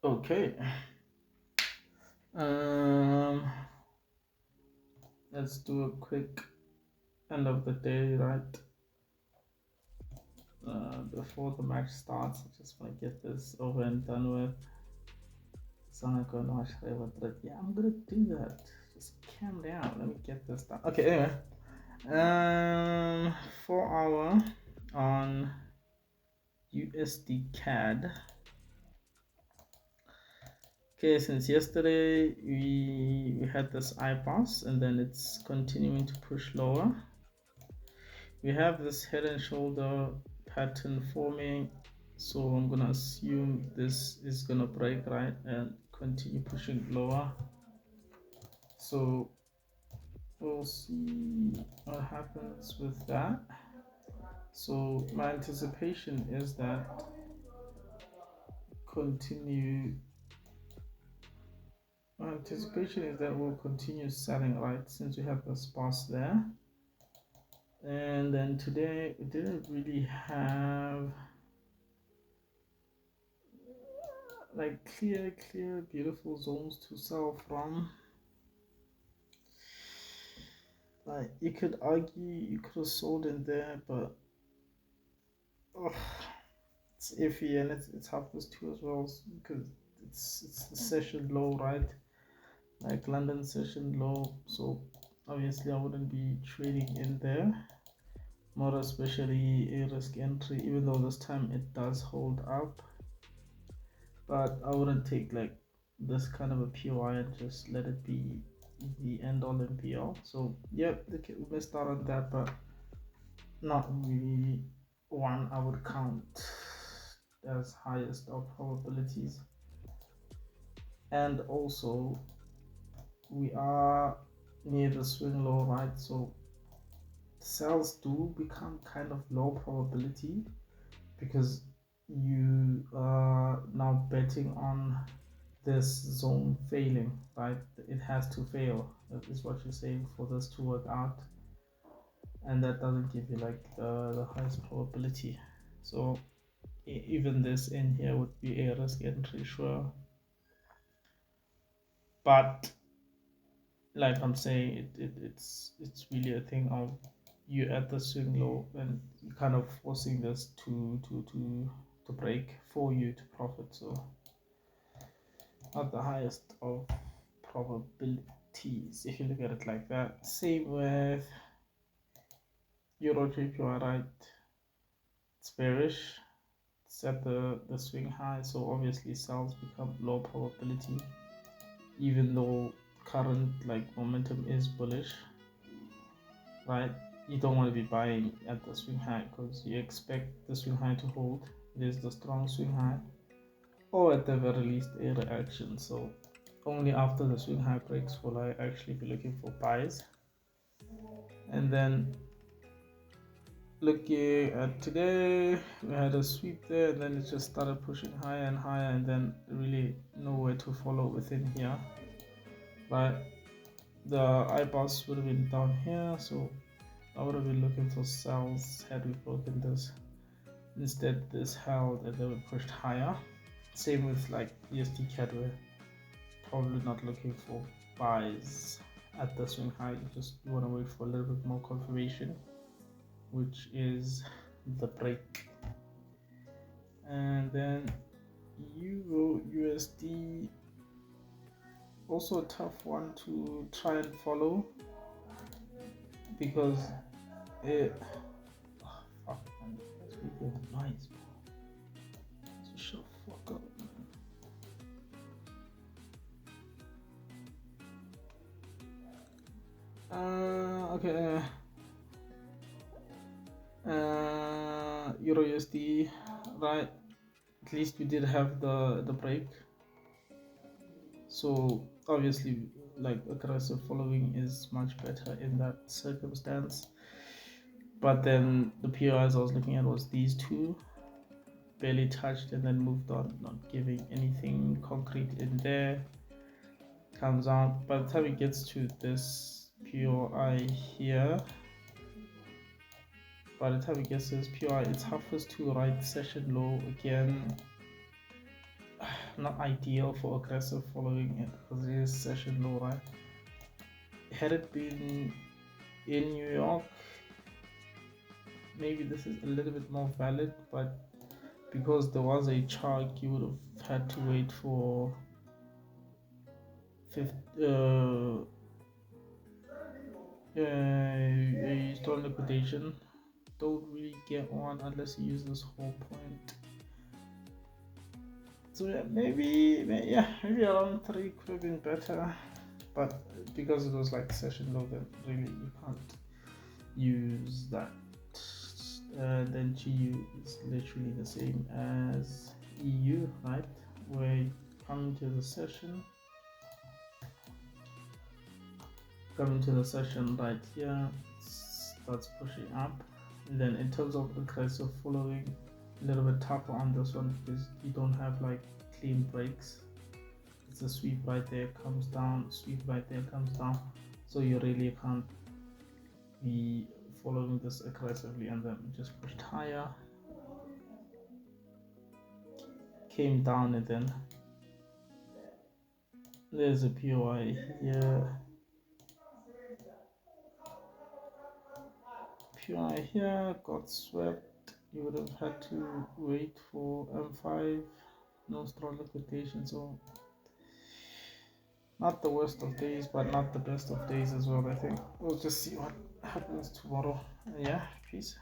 Okay. Um, let's do a quick end of the day, right? Before the match starts, I just want to get this over and done with. So I'm gonna watch Yeah, I'm gonna do that. Just calm down. Let me get this done. Okay. Anyway, 4 hour on USD CAD. Okay, since yesterday we had this iPass and then it's continuing to push lower. We have this head and shoulder pattern forming, so I'm gonna assume this is gonna break, right, and continue pushing lower. So we'll see what happens with that. So my anticipation is that continue my anticipation is that we'll continue selling, right, since we have the spots there. And then today we didn't really have like clear beautiful zones to sell from. Like you could argue you could have sold in there, but ugh, it's iffy, and it's half past two as well because it's the session low, right? Like London session low, so obviously I wouldn't be trading in there. More especially a risk entry, even though this time it does hold up, but I wouldn't take like this kind of a POI and just let it be the end all and be all. So yeah, we missed out on that, but not really one I would count as highest of probabilities. And also, we are near the swing low, right? So sales do become kind of low probability because you are now betting on this zone failing, right? It has to fail, that is what you're saying, for this to work out, and that doesn't give you like the highest probability. So even this in here would be a risk entry, sure, but like I'm saying, it's really a thing of you at the swing low and you kind of forcing this to break for you to profit. So not the highest of probabilities if you look at it like that. Same with Euro JPY, right? It's bearish. It's at the swing high, so obviously sales become low probability, even though current like momentum is bullish, right? You don't want to be buying at the swing high because you expect the swing high to hold. There's the strong swing high, or at the very least a reaction. So only after the swing high breaks will I actually be looking for buys. And then looking at today, we had a sweep there and then it just started pushing higher and higher, and then really nowhere to follow within here, right? The iBoss would have been down here, so I would have been looking for sells had we broken this. Instead, this held and then we pushed higher. Same with like USD CAD, we're probably not looking for buys at the swing high. You want to wait for a little bit more confirmation, which is the break. And then Euro USD, also a tough one to try and follow because it. Oh, fuck, man, that's really nice, bro. So shut the fuck up. Okay. Euro USD, right? At least we did have the break. So obviously, like aggressive following is much better in that circumstance. But then the POIs I was looking at was these two, barely touched and then moved on, not giving anything concrete in there. Comes out. By the time it gets to this POI here, by the time it gets to this POI, it's half past two, right? Session low again. not ideal for aggressive following it because it is session low, right? Had it been in New York, maybe this is a little bit more valid, but because there was a chart, you would have had to wait for a store liquidation. Don't really get one unless you use this whole point. So yeah, maybe around 3 could have been better, but because it was like session low, then really you can't use that. Then GU is literally the same as EU, right? Where you come to the session, right here, starts pushing up. And then in terms of aggressive following, a little bit tougher on this one because you don't have like clean breaks. It's a sweep right there, comes down, sweep right there, comes down. So you really can't be following this aggressively, and then just pushed higher, came down, and then there's a POI here, POI here, got swept. You would have had to wait for M5, no strong liquidation, so not the worst of days, but not the best of days as well. I think we'll just see what happens tomorrow. Yeah, peace.